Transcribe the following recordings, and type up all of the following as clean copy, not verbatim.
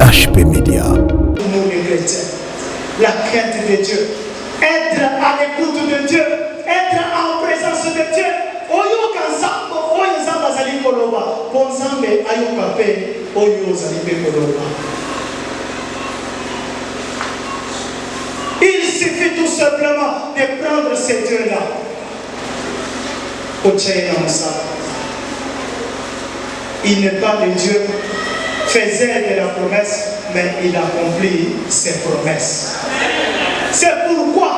HP Media. Nous les chrétiens, la crainte de Dieu, être à l'écoute de Dieu, être en présence de Dieu. Oyo kanzambo, oyo nzamba zali koloba, ponzambe ayoka pe, oyo zali pe koloba. Il suffit tout simplement de prendre ces dieux-là. Il n'est pas le Dieu faisait de la promesse, mais il accomplit ses promesses. C'est pourquoi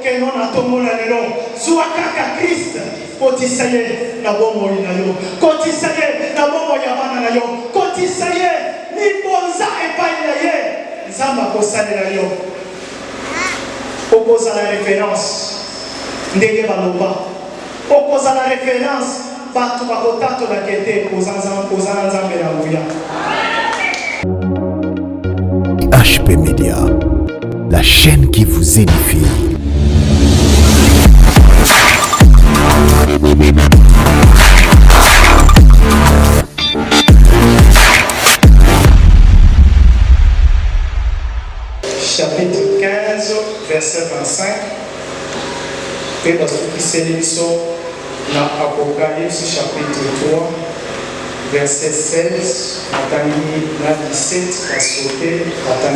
que non atomona lelo zuakaka Christ kotisaye na bomo inayo kotisaye na bomo ya bana na yo kotisaye ni bonza epai na ye nzamba kosalela yo opoza la référence ndenge baloba opoza la référence batu bakotato la kete kozana nzambe na nguya. HP Media, la chaîne qui vous édifie. Chapitre 15, verset 25. Et dans ce qui s'est dit dans Apocalypse chapitre 3, verset 16, à 17, à sauter, à 20.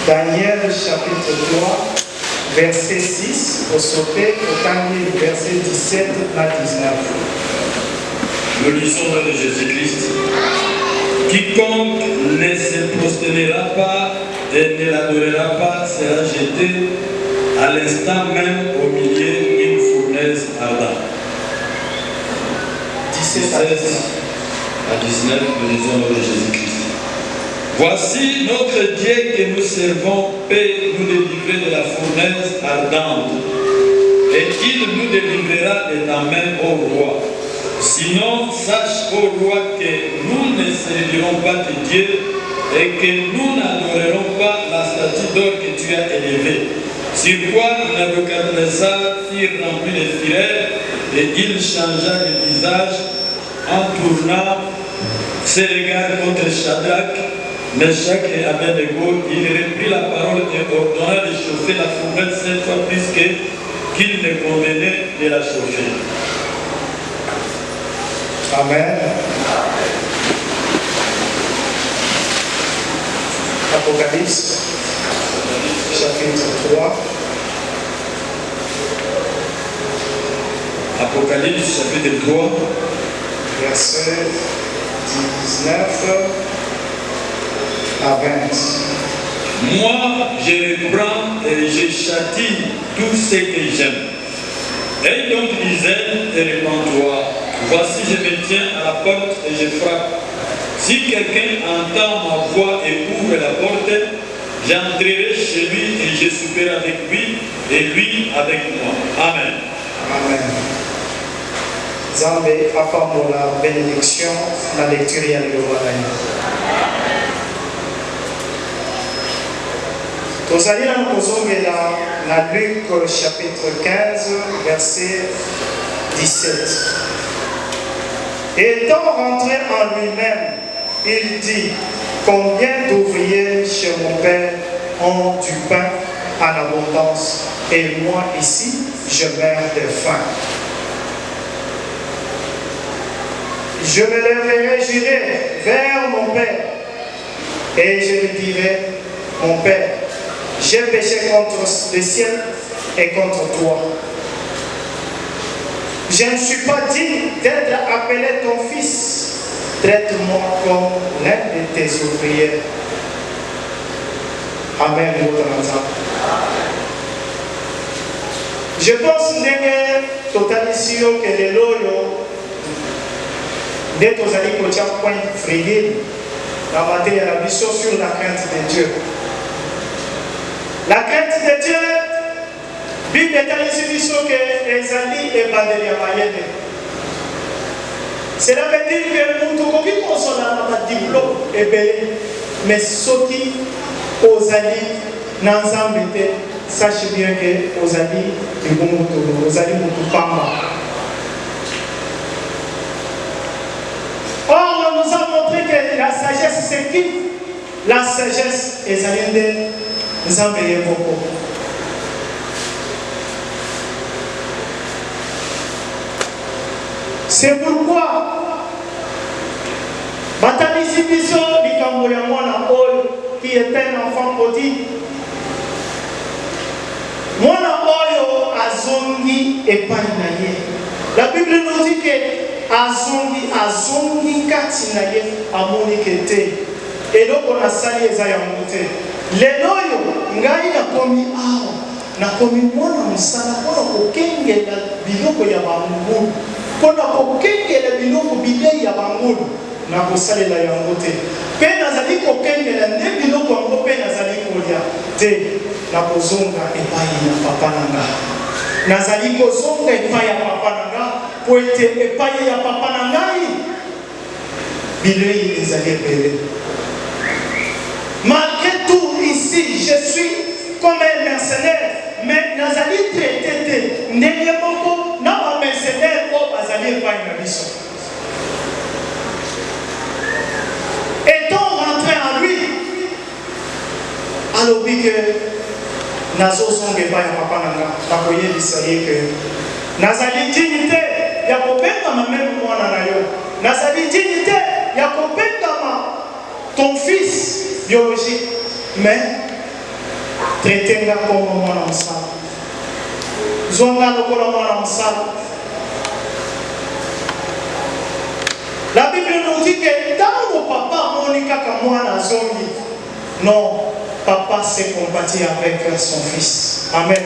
Daniel chapitre 3, verset 6, au sauter, au verset 17 à 19. Nous lisons dans le Jésus-Christ. Quiconque ne se prosternera pas et ne l'adorera pas sera jeté à l'instant même au milieu d'une fournaise ardente. 16 à 19, nous lisons dans le Jésus-Christ. Voici notre Dieu que nous servons peut nous délivrer de la fournaise ardente, et il nous délivrera de ta main, ô roi. Sinon, sache, ô roi, que nous ne servirons pas de Dieu et que nous n'adorerons pas la statue d'or que tu as élevée. Sur quoi Nabuchodonosor fut rempli de fureur et il changea de visage en tournant ses regards contre Shadrach, Meshach et Abednego. Il reprit la parole et ordonna de chauffer la fournaise 7 fois plus qu'il ne convenait de la chauffer. Amen. Apocalypse, chapitre 3. Apocalypse, chapitre 3. Verset 19 à 20. Moi, je reprends et je châtie tout ce que j'aime. Et donc, Israël, et répands-toi. Voici, je me tiens à la porte et je frappe. Si quelqu'un entend ma voix et ouvre la porte, j'entrerai chez lui et je souperai avec lui et lui avec moi. Amen. Amen. Zambé, apporte la bénédiction, la lecture et le voyage. Nous allons dans Luc chapitre 15, verset 17. Étant rentré en lui-même, il dit, combien d'ouvriers chez mon père ont du pain en abondance, et moi ici, je meurs de faim. Je me lèverai, j'irai vers mon père, et je lui dirai, mon père, j'ai péché contre le ciel et contre toi. Je ne suis pas digne d'être appelé ton fils. Traite-moi comme l'un de tes ouvriers. Amen. Je pense que totalisio que les loyaux d'être aux alliés qui ont point frayé dans la matière de la mission sur la crainte de Dieu. La crainte de Dieu. Bible est ici que les alliés et bandeliers mayenne. Cela veut dire que nous qui consolons notre diplôme est belé, mais ceux qui aux alliés n'ensemble sache bien que ozali ebongoto, ozali motu pamba. Or, on nous a montré que la sagesse c'est qui? La sagesse ezali nde nzambe ye moko. C'est pourquoi batalisi biso likambo ya mwana oyo qui est un enfant prodigue. Mwana oyo azongi epai na ye. La Bible nous dit que azongi kati na ye amoni kete. Eloko nasali eza ya mote. Lelo oyo ngai nakomi awa, nakomi mwana mosala mpona kokengela biloko ya bangulu, mpona kokengela biloko bilei ya bangulu, nakosalela yango te. Mpe nazali kokengela nde biloko yango mpe nazali kolia te. Nakozonga epai ya papa na nga. Nazali kozonga epai ya papa na nga, po ete epai ya papa na ngai bilei ezali ebele. Malgré tout ici, je suis comme un mercenaire, mais nazali traité ndenge moko na ba mercenaire o bazali epai na biso. Étant rentré en lui, alobi que nazozonga epai ya papa na nga, nakoyebisa ye ke nazali dignité ya kobengama meme mwana na yo, nazali dignité ya kobengama ton fils biologique, mais traité nga comme mwana mosala, zonga lokola mwana mosala. La Bible nous dit que dans mon papa amoni kaka mwana zongi, non, papa s'est compati avec son fils. Amen.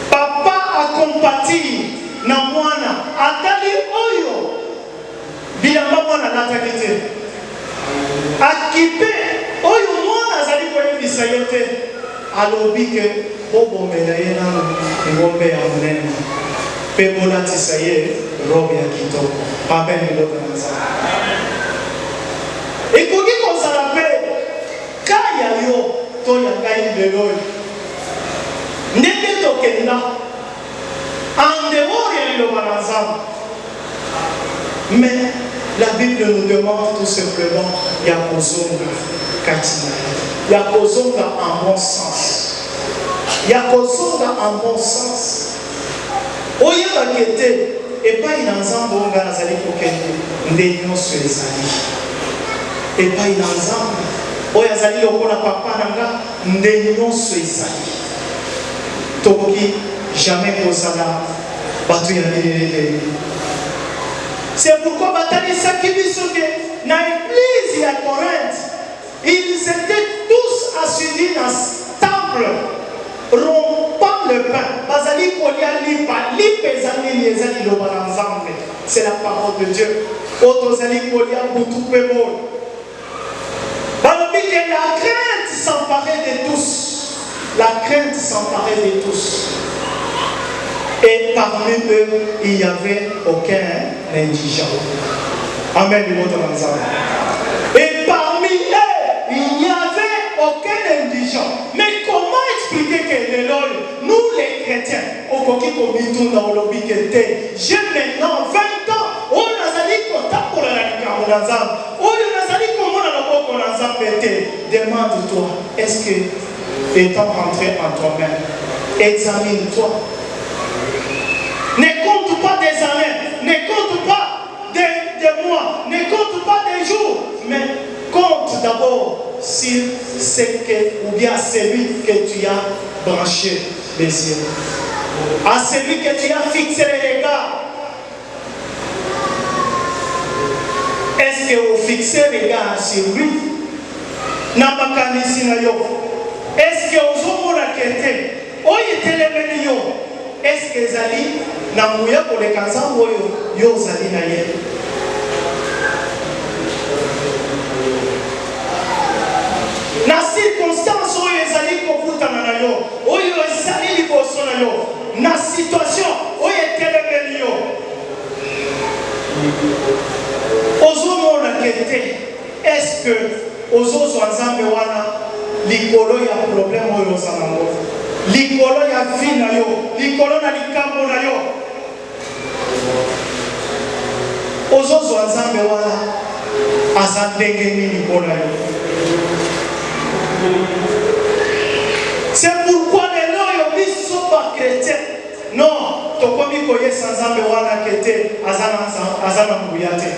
Papa a compati na mwana atali oyo bilamba mwana natakite. Akipe oyo mwana azali koyebisa ye te, alobi ke bobomela ye nano ngombe ya monene mpe bolatisa ye robe ya kitoko. Amen. Ekoki kozala mpe kaya yo to ya ngai lelo oyo ndenge tokenda en dehors ya liloba na Nzambe, mais la Bible nous demande tout simplement ya kozonga kati na ye, ya kozonga en bon sens, ya kozonga en bon sens. Oyebaki ete epai na Nzambe oyo ngai nazali kokende nde nyonso ezali. Epai na Nzambe oyo azali lokola papa na nga nde nyonso ezali. Tokoki jamais kozala bato ya lelele. C'est pourquoi batalisaki biso ke na église ya Corinthe, ils étaient tous assidus dans le temple, rompant le pain. Bazali kolia lipa, lipa ezali ezali loba na Nzambe. C'est la parole de Dieu. Otozali kolia butu pe mo. Balobi que la crainte s'emparait de tous. La crainte s'emparait de tous. Et parmi eux, il n'y avait aucun indigent. Amen. Et parmi eux, il n'y avait aucun indigent. Mais comment expliquer que les lois, nous les chrétiens, au Koki dans le j'ai maintenant 20 ans, on a dit qu'on t'a pour la demande-toi, est-ce que, étant rentré en toi-même, examine-toi. Ne compte pas des années, ne compte pas des mois, ne compte pas des jours, mais compte d'abord sur ce que, ou bien celui que tu as branché les yeux, à celui que tu as fixé les regards. Est-ce que vous fixez les regards sur lui? Est-ce que vous avez la quête? Est-ce que Zali n'a mouillé pour les Kazan ou yo Zali n'a yé? Na circonstance où ils allaient pour tout en ayo, où ils allaient pour son ayo, na situation où ils étaient les meilleurs. Ozomo la quête. Est-ce que Ozozo Nzambe wana likolo ya problème likolo ya vie na yo, likolo na likambo na yo. Ozozwa nzambe wana aza ndenge nini mpona yo. C'est pourquoi lelo yo biso ba chrétien non tokomi koyesa nzambe wana kete aza na nguya te.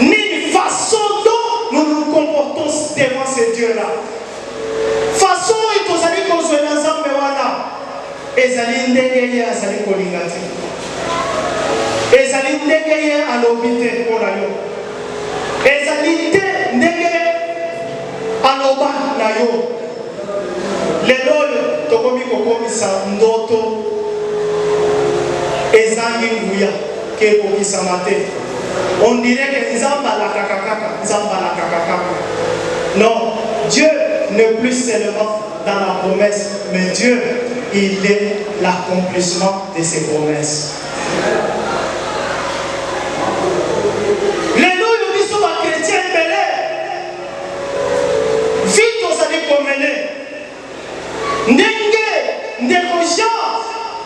Ni façon dont nous nous comportons devant ce Dieu là, façon et tozali kozwela nzambe wana ezali ndenge ye azali kolinga te, ezali ndenge ye alobi te mpona yo, ezali te ndenge aloba na yo. Lelo tokomi kokomisa ndoto ezangi nguya ke kokisama te. On dirait que Nzamba la kakakaka. Non, Dieu n'est plus seulement dans la promesse, mais Dieu, il est l'accomplissement de ses promesses. Les noms qui sont chrétiens belés, vite on s'est décommené. Ndenge, Ndekosha,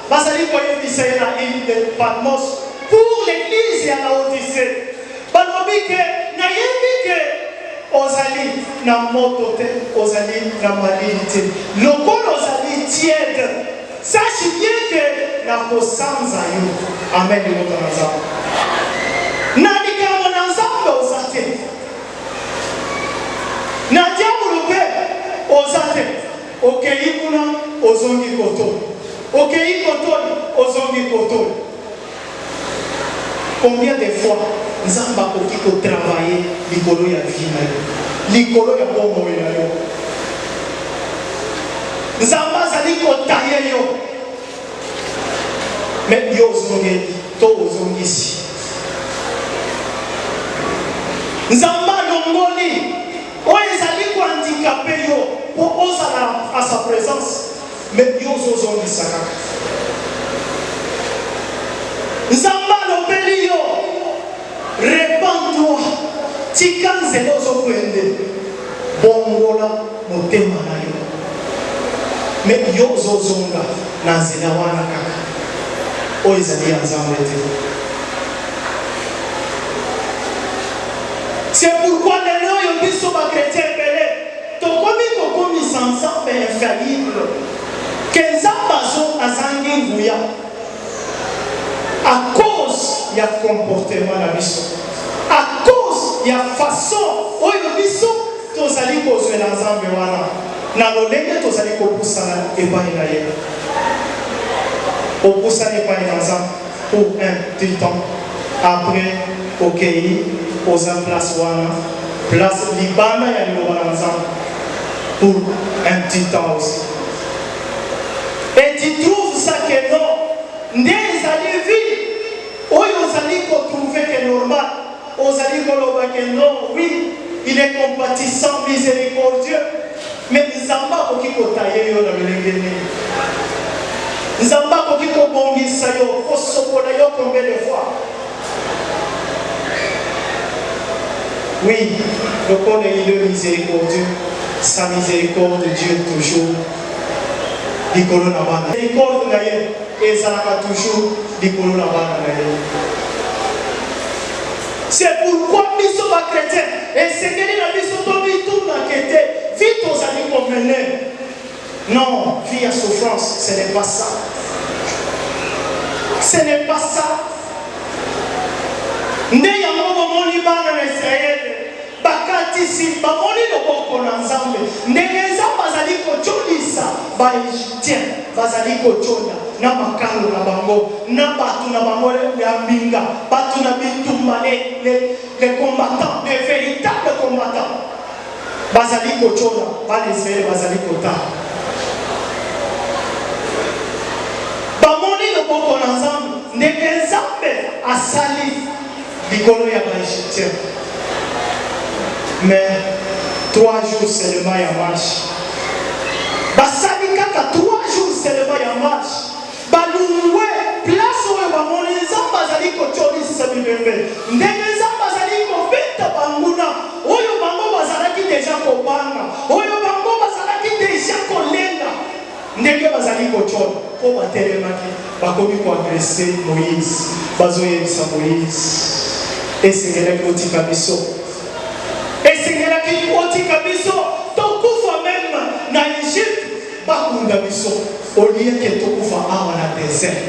Basali Koyebisa na île de Patmos. Pour l'église et à la Odyssée, balobike na yebike ozali na motote, ozali na malite. Lokolo ozali tiède. Sache bien que na kosanza yo. Amen yo tanaza. Na dikamo na nzambe ozate. Na diabolo pe ozate. Okei kuna ozongi koto. Okei koto ozongi koto. Combien de fois Nzamba kokiko travailler likolo ya vie na yo, likolo ya bombo na yo. Nzamba zali kotaye yo, mais yo ozongeli to ozongisi. Nzamba longoli oyo ezali kohandikape yo po ozala à sa présence, mais yo ozongisa kaka. Nzamba lobeli yo, répands-toi, tika nzela ozokwende, bongola motema na yo. Mais yo ozozonga na nzela wana kaka, oyo ezali ya Nzambe te. C'est pourquoi lelo yo biso ba chrétien belé, tokomi kokomisa Nzambe infaillible, ke Nzambe azangi nguya. À cause y a comportement la biso, à cause y a façon oyo biso tozali kozwela Nzambe wana na lolenge tozali kopusana epai na ye, opusana epai na Nzambe pour un petit temps. Après okei oza place wana, place libanda ya liloba na Nzambe pour un petit temps aussi. Et tu trouves ça que non nde ezali vie oyo ozali kotrouve que normal, ozali koloba que non, oui, il est compatissant, miséricordieux, mais Nzamba koki kotaye yo na lolenge nini, Nzamba koki kobongisa yo, kosokola yo combien de fois. Oui, le corps il est miséricordieux, sa miséricorde de Dieu toujours likolo na bana, miséricorde na ye ezalaka toujours likolo na bana na ye. C'est pourquoi biso ba chrétien esengeli na biso tobituna kete vite ozali komene. Non, vie à souffrance, ce n'est pas ça. Ce n'est pas ça. Nde yango bomoni bana na Israël bakatisi bamoni loboko na Nzambe, ndenge Nzambe azali kotolisa ba Égyptien bazali kotola na makalo na bango na batu na bango ya mbinga, batu na bitumba, les combattants, les véritables combattants bazali kotola ba Israël bazali kota. Bamoni loboko na Nzambe, ndenge Nzambe asali likolo ya ba Égyptien. Mais 3 jours seulement ya marche. Basali kaka 3 jours seulement ya marche. Balungwe place oyo bamoni Nzambe azali kotolisa bibembe. Ndenge Nzambe azali kobeta banguna oyo bango bazalaki deja kobanga, oyo bango bazalaki ndenge bazali kochola po batelemaki bakomi koagrese Moïse bazoyebisa Moïse esengelaki otika biso tokufa meme na Egypte bakunda biso olieke tokufa awa na désert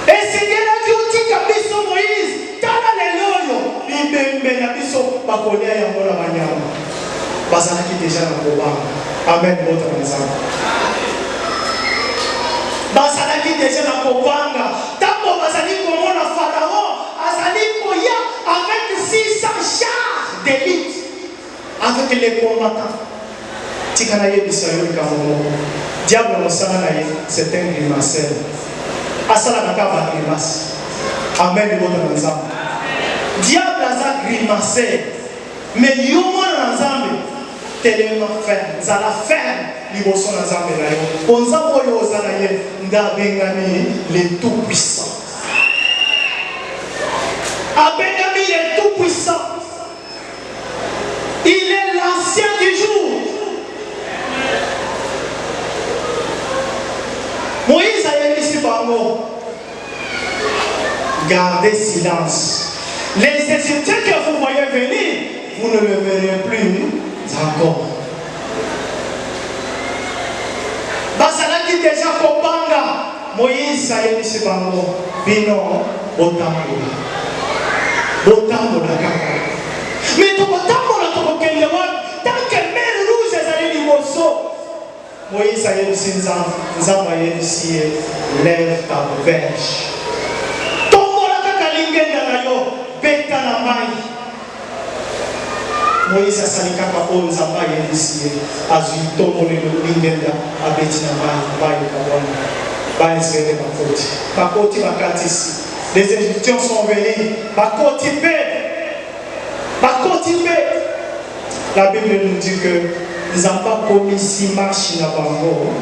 esengelaki otika biso Moïse tala lelo oyo bibembe na biso bakolia yango na banyama bazalaki deja na kobanga amen moto na nzambe bazalaki deja na kobanga ntango bazali komona Pharaon azali koya avec 600 chars d'élite avec les combattants tikana yebisa yo likambo diable mosala na ye c'est un grimaceur asalaka kaka grimace amen moto na nzambe diable aza grimaceur mais yo mwana na nzambe telema ferme zala ferme liboso na nzambe na yo po nzambe oyo oza na ye nde abengami le tout puissant abengami le tout puissant. Il est l'ancien du jour. Moïse a dit ici par mot, gardez silence. Les Égyptiens que vous voyez venir, vous ne le verrez plus encore. Basalaki déjà Kopanga. Moïse a dit ici par mot, bino botambola. Botambola kaka. Mais tu tant que mer rouge est allée du morceau, Moïse a dit Nzamba ici, lève ta verge. Tombola kaka lingenda na yo, beta na mai. Moïse a sali kaka o Nzamba ici, azui tombola lingenda abeti na mai kabona. Ba Israël bakoti bakati ici. Les Égyptiens sont venus, bakoti pe. La Bible nous dit que nous n'avons pas commis si marche na bango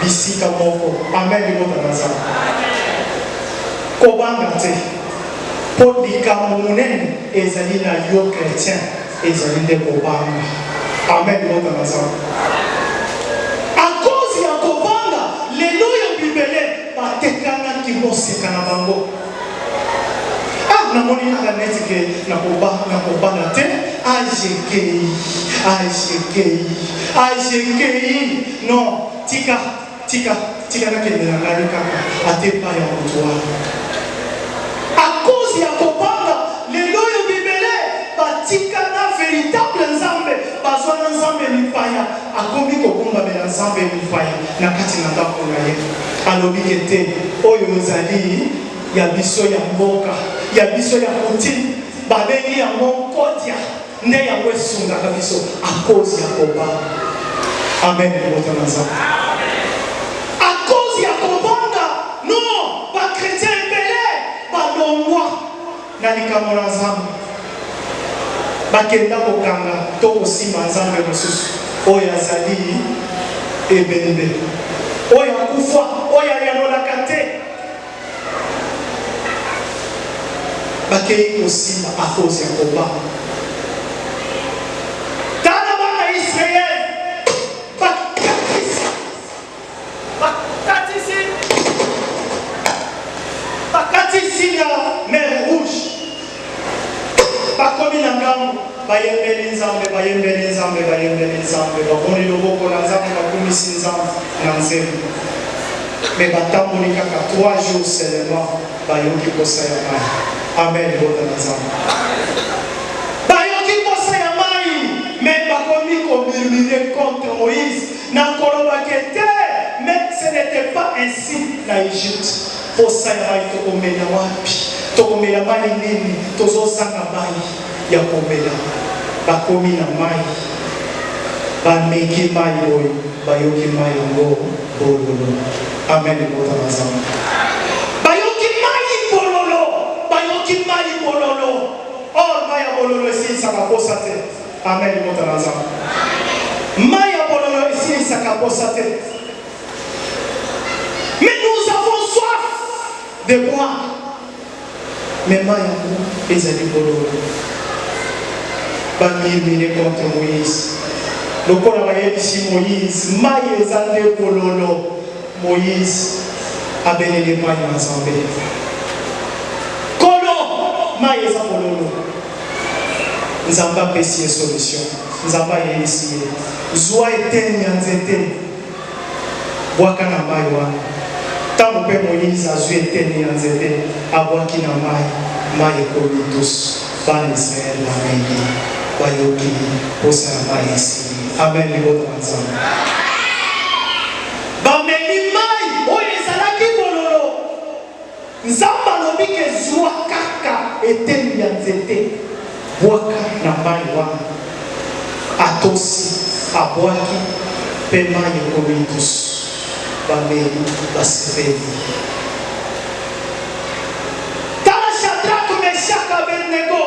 bisi kamoko amen libota naza kobanga te po likambo munene ezali na yo chrétien ezali nde kobanga amen libota naza a cause ya kobanga lelo yo bibele batekanaki moseka na bango namoni naka neti ke nakobana te AGKI non tika nakende na ngai kaka ate pa ya moto wana a cause ya kobanga lelo oyo bibele batika na véritable nzambe bazwa na nzambe mipaya akomi kokumbamela nzambe mipaya na kati na ndako na ye alobi ete oyo ezali ya biso ya mboka ya biso ya kotini babengi yango kodia nde yango esungaka biso a cause ya kobanga amen moto na nzambe a cause ya kobanga non bakretien ebele balongwa na likambo na nzambe bakenda kokanga to kosimba nzambe mosusu oyo azali ebembe oyo akufa oyo ayalolaka te bakei kosimba a cause ya kobanga tala bana Israel bakatisi na mer rouge bakomi na ngambo bayembeli nzambe bakoni loboko na nzambe bakomisi nzambe na nzembo me batamboli kaka 3 jours seulement bayoki kosa ya mai amen boda na nzambe bayoki kosa ya mai me bakomi komurmure contre Moïse na kolobaki te mais ce n'était pas ainsi na Égypte posa ya mai tokomela wapi tokomela mai nini tozosanga mai ya komela bakomi na mai bameki mai oyo bayoki mai yango bololo amen boda na nzambe bayoki mai bololo or mai ya bololo esilisaka posa te amen boda na nzambe mai ya bololo esilisaka posa te mais nous avons soif de boire mais mai yango ezali bololo bamimine contre Moïse lokola bayebisi Moïse mai eza nde kololo. Moïse abeleli mai na Nzambe. Kolo mai eza kololo. Nzambe apesi ye solution. Nzambe ayebisi ye zwa eteni ya nzete bwaka na mai wana. Ntango mpe Moïse azwi eteni ya nzete abwaki na mai ekomi tous. Bana Israel bameli bayoki posa ya mai esili. Amen. Libota na Nzambe bameli mai oyo ezalaki bololo. Nzambe alobi ke zwa kaka eteni ya nzete bwaka na mai wana. Atosi abwaki mpe mai ekomi tous. Bameli basepeli. Tala Shadrach, Meshach, Abednego.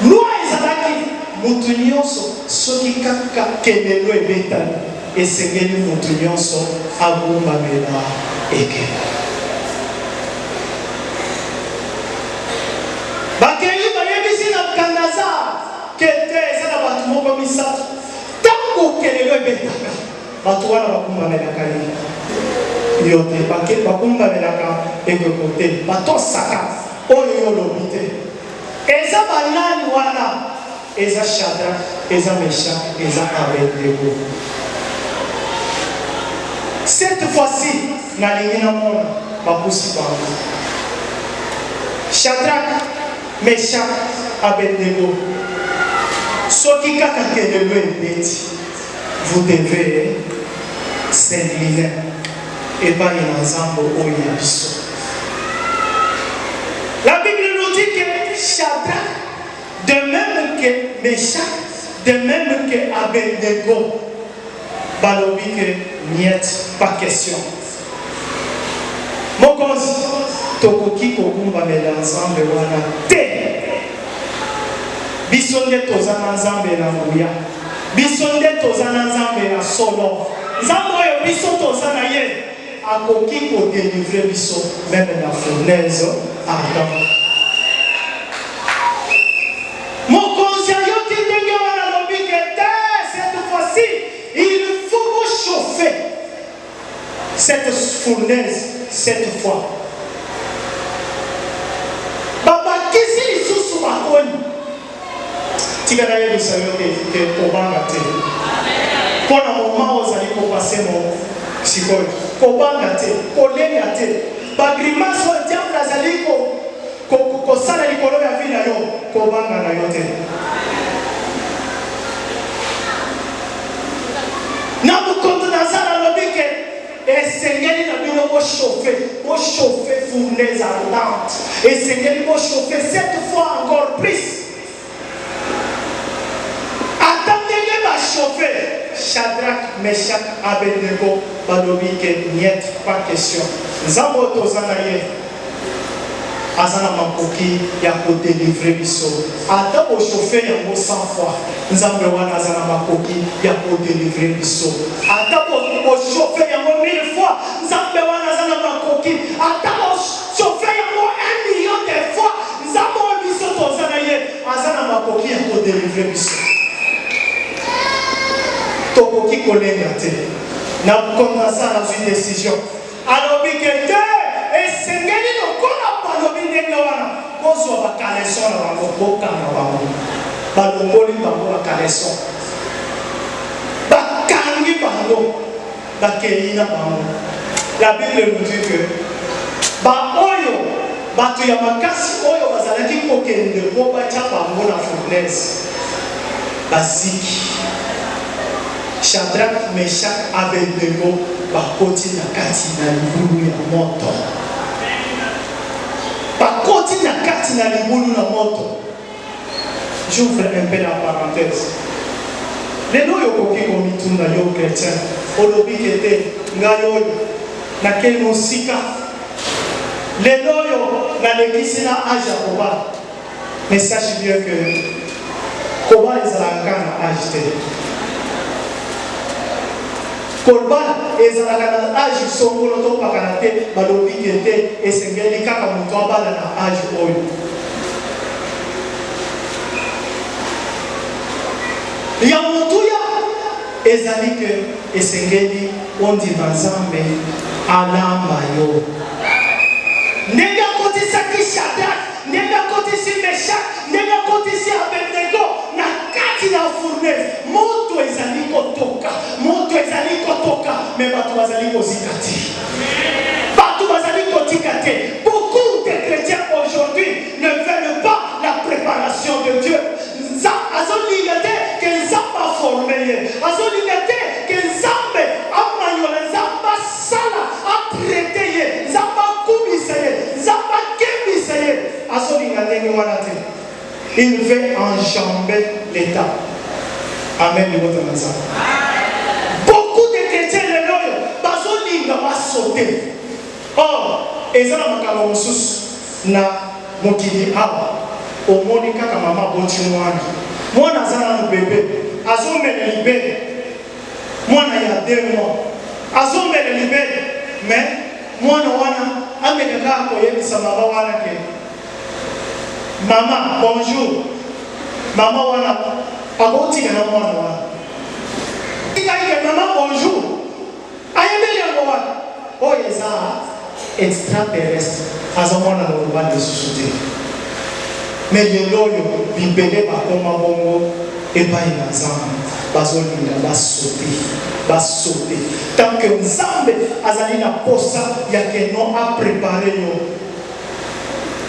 Loi ezalaki mutu nyonso soki kaka kelelo ebetani esengeli mutu nyonso agumbamela ekeko. Bakeli bayebisi na Nebukadnezar kete eza na bato moko misato. Tango kelelo ebetaka bato wana bakumbamelaka ye. Yo te bakumbamelaka ekeko te. Batosaka oyo yo lobi te. Eza banani wana? Eza Shadrach, eza Meshach, eza Abednego. Cette fois-ci, nalingi na mona bakusi bango. Shadrach, Meshach, Abednego. Soki kaka kelelo ebeti, vous devez s'incliner epai na Nzambe oyo ya biso. La Bible nous dit que Shadrach, de même que Meshach, de même que Abednego, balobi que niet, pas question. Mokonzi, tokoki kokumbamela Nzambe wana te. Biso nde toza na Nzambe na nguya. Biso nde toza na Nzambe na solo. Nzambe oyo biso toza na ye akoki kodelivre biso meme na fournaise ardente. Mokonzi ayoki ndenge wana lobi ke te, cette fois-ci il faut vous chauffer cette fournaise cette fois. Babakisi lisusu bakoni tika na yebisa yo ke kobanga te mpona moma ozali kopase mo sikoyo kobanga te kolenga te bagrimase oyo diable azali kosala likolo ya vi na yo kobanga na yo te. Nebukadnezar alobi ke esengeli na bino bochauffe fournaise ardente, esengeli bochauffe cette fois encore plus. Attendez ba chauffer. Shadrach, Meshach, Abednego balobi ke niet, pas question. Nzambe toza na ye azana makoki ya kodelivre biso. Ata bochauffe yango 100 fois, Nzambe wana azana makoki ya kodelivre biso. Ata bochauffe yango 1000 fois, Nzambe wana azana makoki. Ata bochauffe yango 1 million de fois, Nzambe biso toza na ye azana makoki ya kodelivre biso. Tokoki kolenga te. Nebukadnezar azwi décision. Alobi ke te esengeli lokola balobi ndenge wana kozwa bakaleson na bango bokanga bango. Balongoli bango bakaleson. Bakangi bango. Bakei na bango. La Bible nous dit que oyo bato ya makasi oyo bazalaki kokende po batya bango na fournaise baziki. Shadrach, Meshach, Abednego bakoti na kati na libulu ya moto. Bakoti na kati na libulu na moto. J'ouvre un peu la parenthèse. Lelo yokoki komitunda yo chrétien olobi kete ngayo na keno sika. Lelo yo na lekisi na âge kobala. Mais sache bien que kobala ezalaka na âge te. Kobala ezalaka na âge songolo to pakana te balobi kete esengeli kaka moto abala na âge oyo. ya motuya ezali ke esengeli ondima Nzambe alamba yo ndenge akotisa Shadrach, ndenge akotisi Meshach, ndenge akotisi Abednego na kati ya fournaise. Moto ezali kotoka, moto ezali kotoka, mais bato bazali kozika te, bato bazali kotika te. Beaucoup de chrétiens aujourd'hui ne veulent pas la préparation de Dieu. Azolinga te que Nzambe a formé ye, azolinga te que Nzambe amanyola, Nzambe sala a traité ye, Nzambe kubisa ye, Nzambe kebisa ye, azolinga ndenge wana te. Il veut enjamber l'état. Amen. Beaucoup de chrétiens le loyo bazolinga ba sauter. Or ezala makalo mosusu na mokili awa omoni kaka mama boti mwana azala na bébé azomela libele mwana ya 2 mois azomela libele mais mwana wana ameka kaka koyebisa mama wana ke mama bonjour, mama wana akotika na mwana wana tika mama bonjour ayebeli yango wana oyo eza extraterrestre azomona na lobanda lisusu te. Mais lelo oyo bibele bakoma bongo epai na Nzambe bazolinga basote tant que Nzambe azali na posa ya ke non a préparé yo.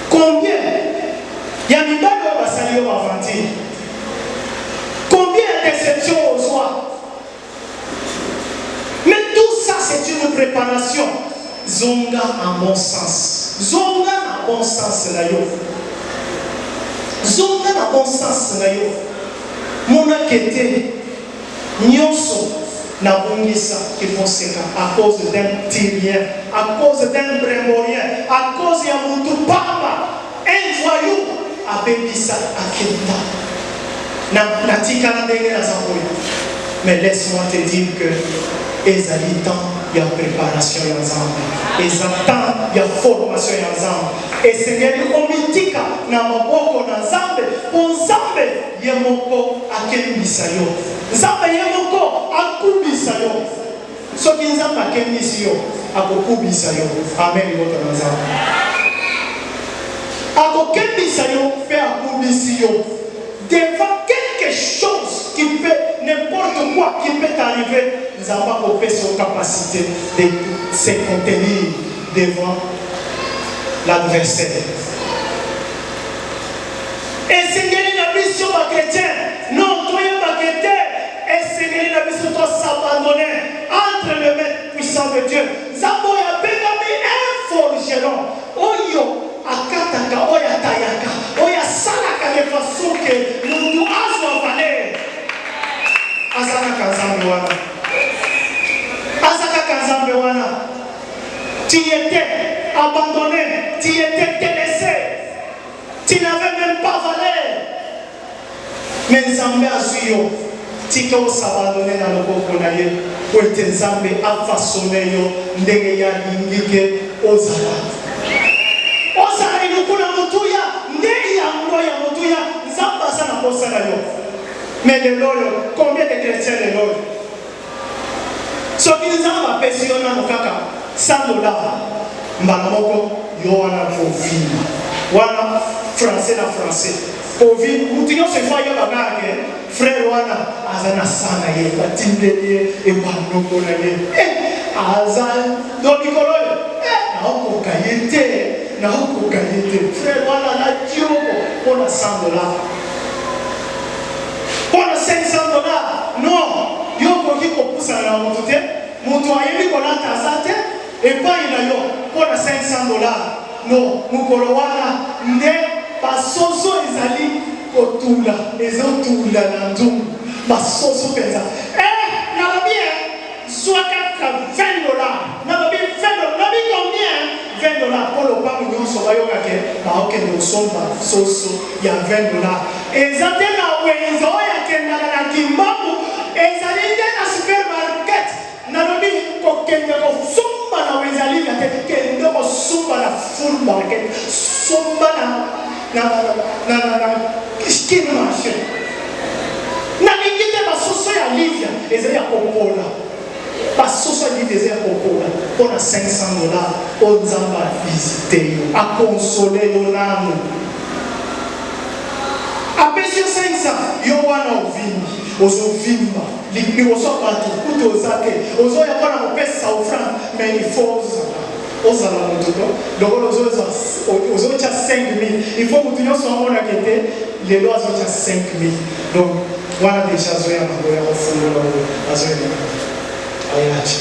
Combien ya mibali oyo basali yo bavantire, combien de déceptions aux joies. Mais tout ça c'est une préparation. Zonga en bon sens, zonga en bon sens na yo, zonga en bon sens na yo. Mona kete nyonso na bongisa qui vont seka à cause d'un tyrien, à cause d'un brémorien, à cause ya mutu pamba, un voyou abebisa akenda na tikala ndenge na zaboya. Mais laisse-moi te dire que ezali temps ya préparation ya Nzambe, ezali temps ya formation ya Nzambe, esengeli omitika na maboko na Nzambe po Nzambe ye moko akebisa yo, Nzambe ye moko akubisa yo. Soki Nzambe akebisi yo akokubisa yo. Amen. Yoto na Nzambe akokebisa yo pe akubisi yo devant quelque chose qui peut, n'importe quoi qui peut t'arriver. Nous avons opéré sur capacité de se contenir devant l'adversaire. Et c'est la mission de chrétien. Non, toi, tu chrétien. Et c'est la mission de s'abandonner entre les mains puissantes de Dieu. Nous avons appelé un forgeron. Oyo, akataka, oya tayaka, oya salaka de façon que nous nous asons valer. Azaka Nzambe wana. Azaka Nzambe wana. Tu étais abandonné, tu étais délaissé. Tu n'avais même pas valeur. Mais Nzambe azuyo. Tu t'es abandonné dans le boko na ye. Pour te Nzambe a façonné yo ndenge ya lingike ozala. Ozala inukuna mutuya ndenge ya ngoya mutuya Nzambe sana kosa na yo. Mais le loyo, combien de chrétiens le loyo? Ce qui nous a appelé sur nos kaka, $100, mbalamoko, yo wana pour vivre. Wana français na français. Pour vivre, nous disons ce fois yo bagage, frère wana, azana sana ye, batindeli e banoko na ye. Azal, do nikoloyo, na oko kayete, frère wana na dioko, pour $100. Pour $500, non, yo koki kopusa na moto te, moto ayebi kolata azate, et pas il a yo, pour $500, non, mukolo wana, nde, basoso ezali kotula, ezotula na nzungu, basoso peza. Nababi, soit $20, nababi $20, nababi combien? $20 pour le pas million sur la yoga que ok nous sommes soso il y a $20 et ça t'es là où ils ont ya kenda na kimbabu et ça dit na supermarket na lobi ko kenda ko sumba na wezali ya kenda ko sumba na full market sumba na skin marché na ngite ezali ya kopola basoso alite eza ya kopola mpona $500 oyo nzambe avisite yo akonsole yo nanu apesi yo 500 yo wana ovimbi ozovimba liboso bato kutu oza te ozoya mpona kopesa offrande mais il faut ozala moto to lokola ozotya 5000 il faut motu nyonso amonaka ete lelo azotya 5000 donc wana deja azoya mango ya kofungola oyo azoyela ayaci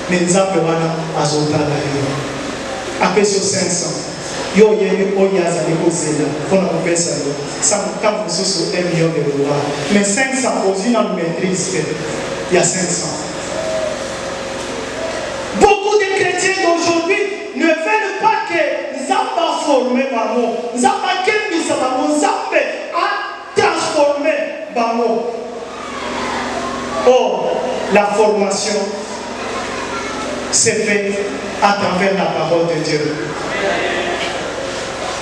mais nzambe wana azotala yo apesi yo 500 yo yebi oyo azali kozela mpona kopesa yo ntango mosusu $1 million mais 500 ozwi na maîtrise te ya 500. Beaucoup de chrétiens d'aujourd'hui ne veulent pas que Nzamba forme Bamo, Nzamba kembisa Bamo, Nzambe a transformé Bamo. Or, la formation s'est faite à travers la parole de Dieu.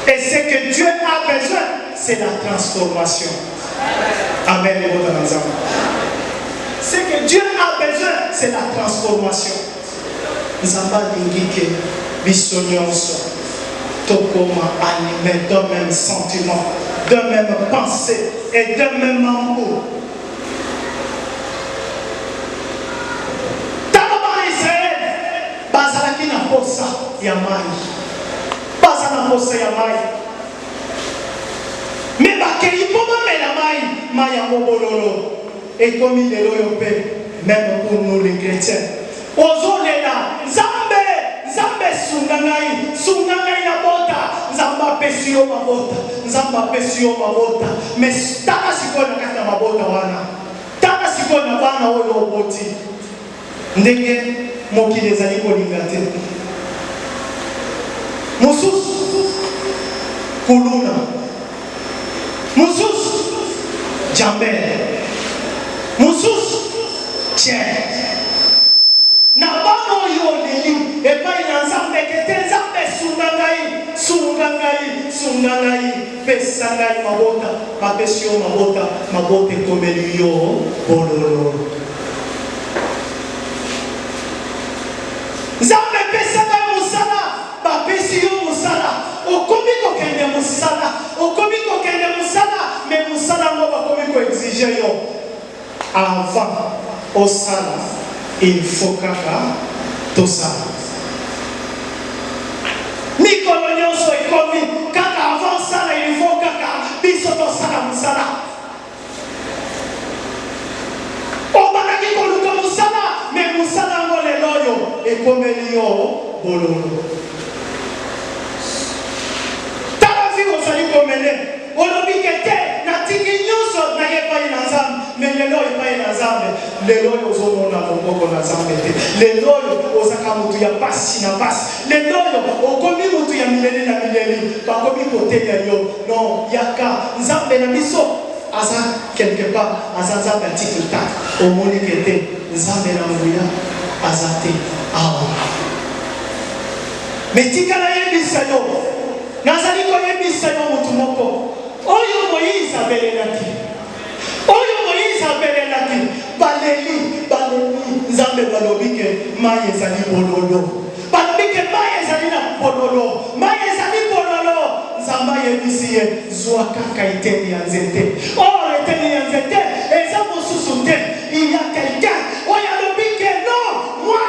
Et ce que Dieu a besoin, c'est la transformation. Amen. Ce que Dieu a besoin, c'est la transformation. Nzamba lingike biso nyonso tokoma animé d'un même sentiment, d'un même pensée et d'un même amour. Taba Israël bazalaki na posa ya mai, baza na posa ya mai, mais bakeli mpo bamela mai ya mobololo ekomi lelo yo mpe même pour nous les chrétiens. Ozolela Nzambe sunga ngai na bota Nzamba pesi yo mabota mais taka sikoyo na kati ya mabota wana taka sikoyo na bana oyo oboti ndenge mokili ezali kolinga te mosusu kuluna mosusu jambele mosusu tien na bano yo leli epai na Nzambe kete Nzambe sunga ngai pesa ngai mabota bapesi yo mabota ekomeli yo bololo. Nzambe pesa ngai mosala bapesi yo mosala okomi kokende mosala mais mosala ngo bakomi koexige yo avant osala. Il faut kaka tosala mikolo nyonso ekomi kaka avant sala il faut kaka biso tosala mosala obandaki koluka mosala mais mosala ngo lelo oyo ekomeli yo bololo tala vi ozali komene olobi kete natiki nyonso naye epai na Nzambe mais lelo epai na Nzambe lelo oyo ozomona loboko na Nzambe te lelo oyo ozaka motu ya pasi na pasi lelo oyo okomi motu ya mileli na mileli bakomi koteya yo non yaka Nzambe na biso aza quelque part aza Nzambe ya tikita omoni kete Nzambe na nguya aza te awa mais tikala yebisa yo nazali koyebisa yo motu moko oyo Moïse abelelaki baleli Nzambe balobi ke mai ezali bololo balobi ke mai ezali na bololo Nzambe yebisi ye zwa kaka eteni ya nzete eteni ya nzete eza mosusu te il y a quelqu'un oyo alobi ke non moi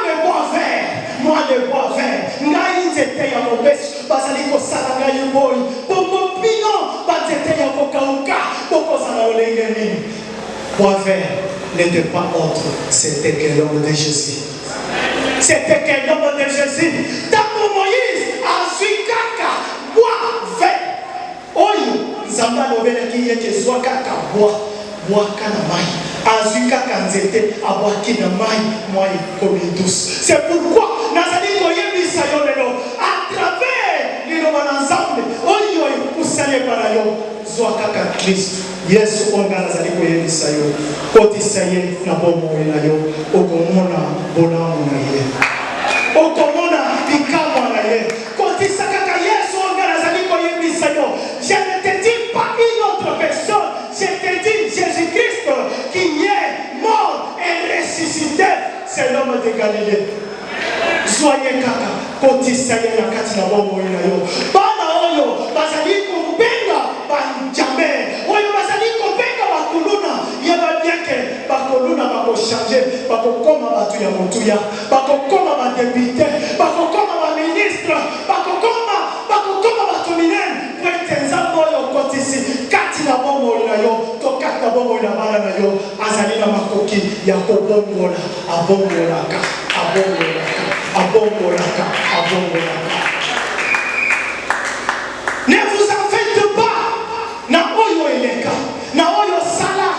le bois vert ngai nzete ya mobesu bazali kosala ngai boyi bongo bino banzete ya kokauka bokozala lolenge nini. Bois vert n'était pas autre, c'était que l'homme de Jésus. C'était que l'homme de Jésus. Tant Moïse a su kaka bois vert. Oyo Nzamba lobela ki yeke zwa kaka bois kana mai. Azui kaka nzete abwaki na mai moi comme douce. C'est pourquoi nazali koyebisa yo lelo à travers liloba na Nzambe oyo usale para yo zwa kaka Kristo. Yesu ongala zali koyebisa yo kotisa ye na bomoi na yo okomona bolamu na ye okomona bikamwa na ye kotisa kaka Yesu ongala zali koyebisa yo je ne te dis pas une autre personne je te dis Jésus-Christ qui est mort et Banyama de Galilée. Soyez kaka, kotisa ye na kati na bombo ina yo. Bana oyo, bazali kumbenga banjame. Oyo bazali kumbenga bakuluna. Yeba bienke, bakuluna bako changer, bako koma batu ya motuya, bako koma ba député, bako koma ba ministre, bako koma batu minene. Kwete nzambo yo kotisi, kati na bombo ina yo, to kati na bombo ina bana na yo. Azali na makoki, ya kobongola, abongolaka, abongolaka. Abongolaka. Ne vous en faites pas. Na oyo eleka, na oyo sala.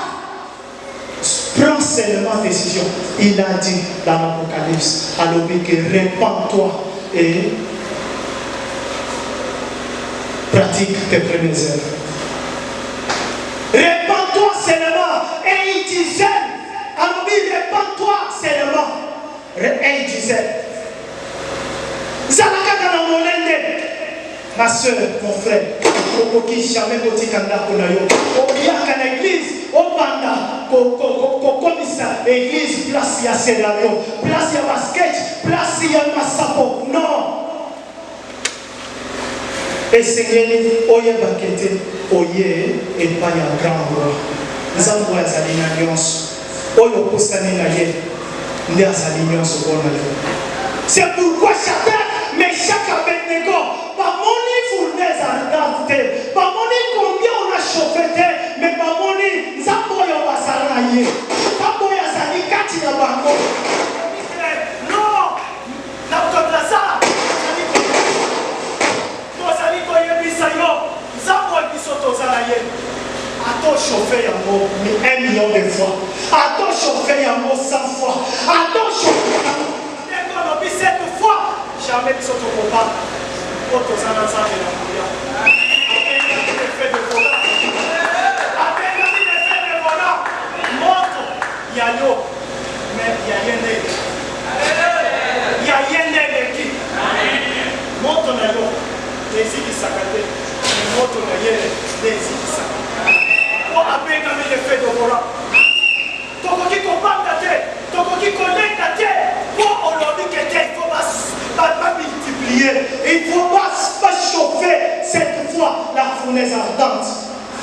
Prends seulement décision. Il a dit dans l'Apocalypse, alors que répands-toi et pratique tes premières œuvres. Répands-toi seulement. Et il disait, alors répands-toi seulement. Et il disait, ma soeur, mon frère, qui jamais côté kanda konayo, au bien qu'à l'église, au banda, comme ça, église, place ya scénario, place ya basket, place ya masapo, non. Et c'est oye bakete, oye, et pas ya grand roi. Nous avons des alliances, oye postani na ye, des alliances au bon. C'est pourquoi chacun, mais chaque Abednego, pas mon fournaise ardente, pas mon combien on a chauffé, mais pas mon Zamboya Basaraye, Zamboya Zali Katina Bango. Non, la Kotlasa, Zali Koyebisayo, Zamboya Bisoto Zaraye. A-t-on chauffé un mot 1 million de fois? A-t-on chauffé un mot 100 fois? A-t-on chauffé un mot 7 fois? Jamais ils sont au combat. Autres en ensemble de la Mouria. Après, il y a des faits de volant. Après, il y a des faits de volant. Montre, il y a l'eau. Mais il y a rien d'elle. Il y a rien d'elle qui. Montre l'eau. Les îles qui s'accatent. Montre les îles qui s'accatent. Après, il y a des faits de volant. Toko qui combat la tête. Toko qui connaît la tête. Pour aujourd'hui que il faut pas multiplier. Il ne faut pas chauffer cette fois la fournaise ardente.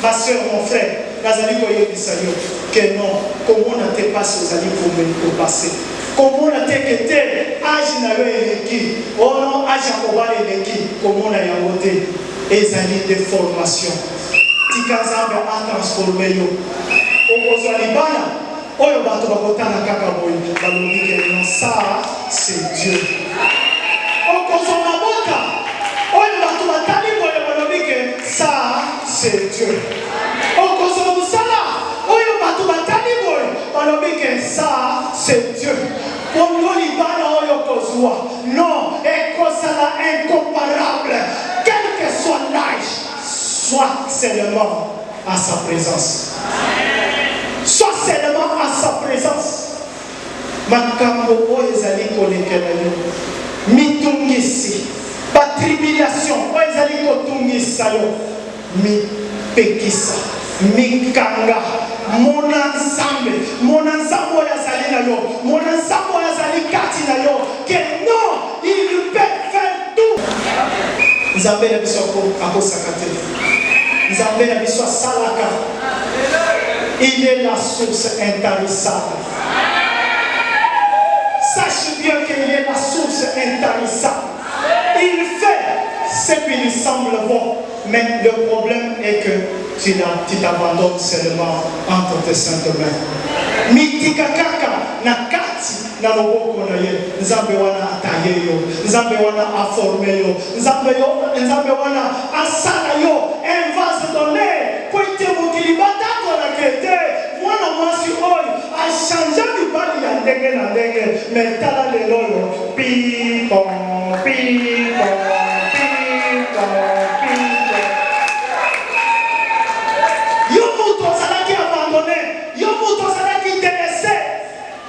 Ma soeur, mon frère, Nazali Koye Bisayo, que non, comment on a été passé aux alliés pour passer. Comment on a été que âge n'a eu équipe. Oh non, âge à combattre l'équipe. Comment on a eu les alliés de formation. Tikazambe a transformé yo. Au Kozalibana. Oyo bato bakotana kaka boy balobi ke non ça c'est Dieu. Okozona boka oyo bato batali boy balobi ke ça c'est Dieu. Okozona musala oyo bato batali boy balobi ke ça c'est Dieu. Bongo libana oyo kozwa non ekozala incomparable quel que soit l'âge soit seulement à sa présence. Soit seulement à sa présence. Makambo oezali kolekela yo. Mitungisi. Ba tribulation oezali kotungisa yo. Mi pekisa. Mi kanga. Mon ensemble oezali na yo. Mon ensemble oezali kati na yo. Que non, il peut faire tout. Nzambe na biso akosakate. Nzambe na biso salaka. Il est la source intarissable. Sache bien qu'il est la source intarissable. Il fait ce qui lui semble bon. Mais le problème est que tu t'abandonnes seulement entre tes saintes mains. Mitikakaka na kati na loboko na ye. Nzambe wana ataye yo. Nzambe wana aforme yo. Nzambe wana asala yo. Un vase donné. Kwete mokilibata na kete. Mwana mwasi oyo a changé du bali ya ndenge na ndenge. Mais tala lelo yo. Pipo, pipo, pipo, pipo. Yo mutu azalaki abandonné. Yo mutu azalaki délaissé.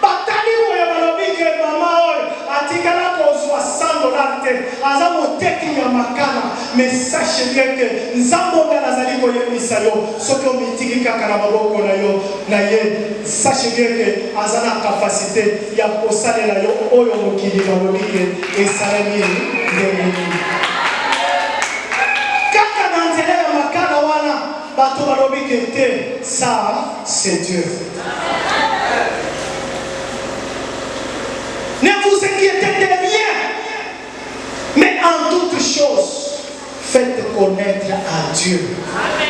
Batali oyo balobi ke mama oyo atikala kozwa $100 dollar te aza moteki ya makala mais sache bien que nzambo ngana zali koyebisa yo soki omitiki kaka na maboko na yo na ye sache bien que aza na capacité ya kosalela yo oyo mokili balobi ke esalemi ndenge nini kaka na nzela ya makala wana bato balobi ke te ça c'est Dieu. Ne vous inquiétez de rien, mais en toutes choses, faites connaître à Dieu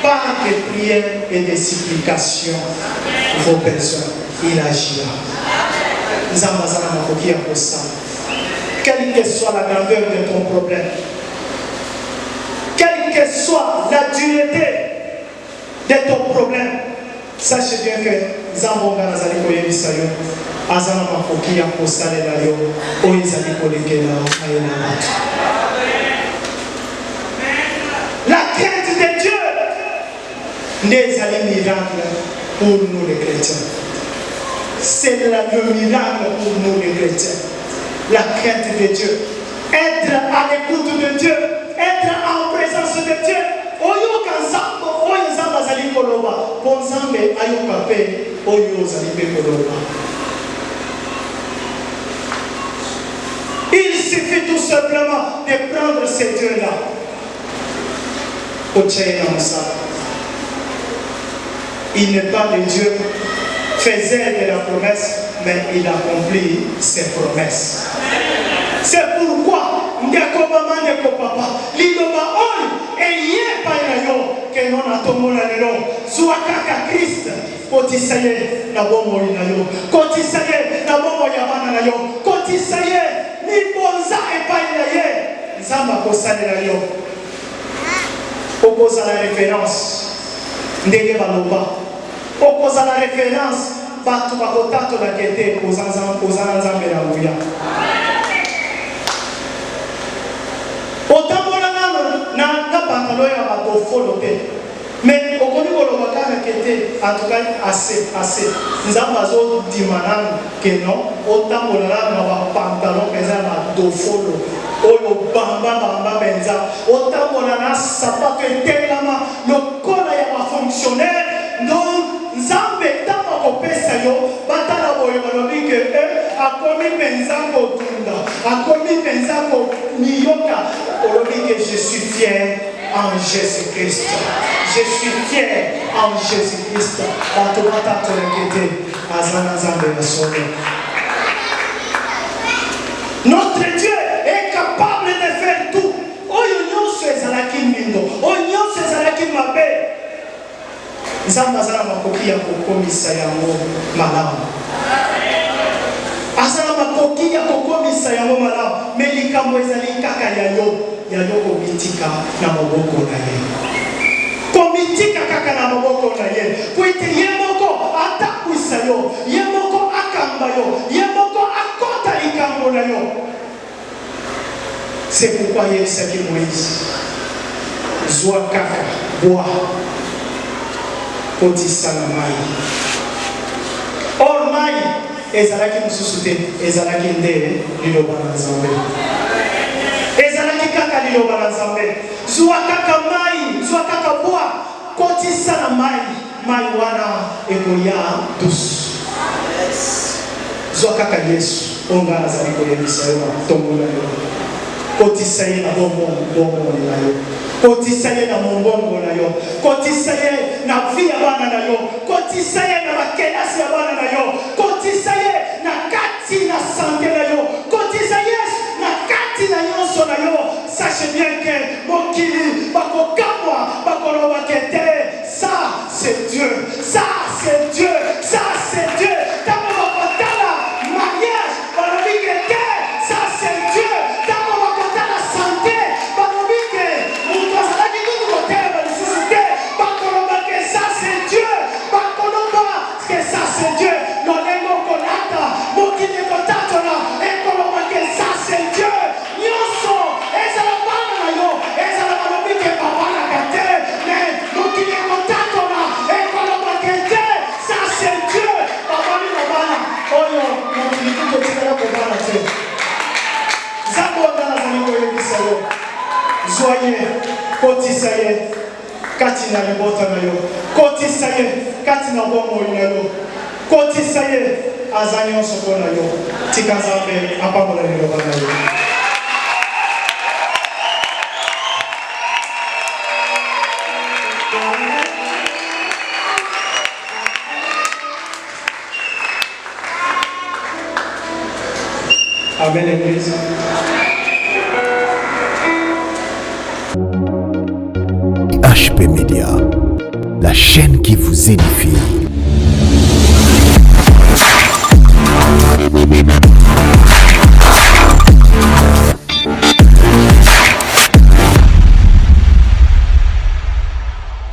par des prières et des supplications vos besoins. Il agira. Quelle que soit la grandeur de ton problème, quelle que soit la dureté de ton problème, sache bien que Zambonga Nazali Koyebisayo, Azana Makoki ya kosalela yo, Oizali Kolekela ayena batu. La crainte de Dieu n'est un miracle pour nous les chrétiens. C'est le miracle pour nous les chrétiens. La crainte de Dieu, être à l'écoute de Dieu, être en présence de Dieu. Oyo kanzambo oyo nzamba zali koloba bonzambe ayoka pe oyo zali pe koloba. Il suffit tout simplement de prendre ces dieux-là. Il n'est pas le Dieu faisait de la promesse, mais il accomplit ses promesses. C'est pourquoi Ndiakobama ne papa liloba on et pas yo que non atomola lelo zuakaka Christ kotisaye na bomo na yo kotisaye na bomo ya bana na yo kotisaye ni bonza e pa na ye nzamba kosale na yo opoza la référence ndenge baloba opoza la référence batu bakotato la kete kozana nzambe na nguya. Otambola na pantalon ya bato folo te. Mais okoni koloba kaka kete en tout cas assez. Nzamba zo dimanana que non otambola na ba pantalon pesa na do folo. Oyo bamba benza. Otambola na sapato etelama lokola ya ba fonctionnaire. Donc nzambe tama kopesa yo batala boye balobi ke akomi benza ko tunda. Akomi benza ko niyoka. Que je suis fier en Jésus-Christ. Je suis fier en Jésus-Christ. Notre Dieu est capable de faire tout. Oignon c'est Zalaki Mindo. Oignon c'est Zalaki Mabé. Zambazala Makoki ya kokomisa yango malamu. Azala makoki ya kokomisa yango malamu. Mais likambo ezali kaka ya yo. Yayo komitika na maboko na ye. Komitika kaka na maboko na ye. Kuite yemoko atakwisa yo. Yemoko akamba yo. Yemoko akota likambo na yo. C'est pourquoi il y a qui Moïse. Zwa kaka, bois. Kotisa na mai. Or mai, ezalaki mususute, ezalaki nde liloba na Nzambe. Ezalaki kaka liloba na Nzambe. Zwa kaka mai, zwa kaka bois. Kotisa na mai wana ekoya douce. Zwa kaka Yesu, onga azali koyebisa yo tombola yo. Kotisa ye na bongo na yo. Kotisa ye na mongongo na yo. Kotisa ye na vie ya bana na yo. Kotisa ye na bakelasi ya bana na yo. Kotisa ye na kati na santé na yo. Kotisa ye na kati na nyonso na yo. Sachez bien que mokili bakokamwa bakoloba kete. Ça c'est Dieu. Ça c'est Dieu. Ça c'est Dieu. Tamo bakotala mariage balobi kete. Ça c'est Dieu. Tamo bakotala santé balobi ke mutazalaki kutu kotela balicité bakoloba que ça c'est Dieu. Bakoloba que ça c'est Dieu. kati na bomoi na yo kotisa ye aza nyonso mpo na yo tika nzambe apambola liloba na yo. Amen, Église. HP Média, la chaîne qui vous édifie.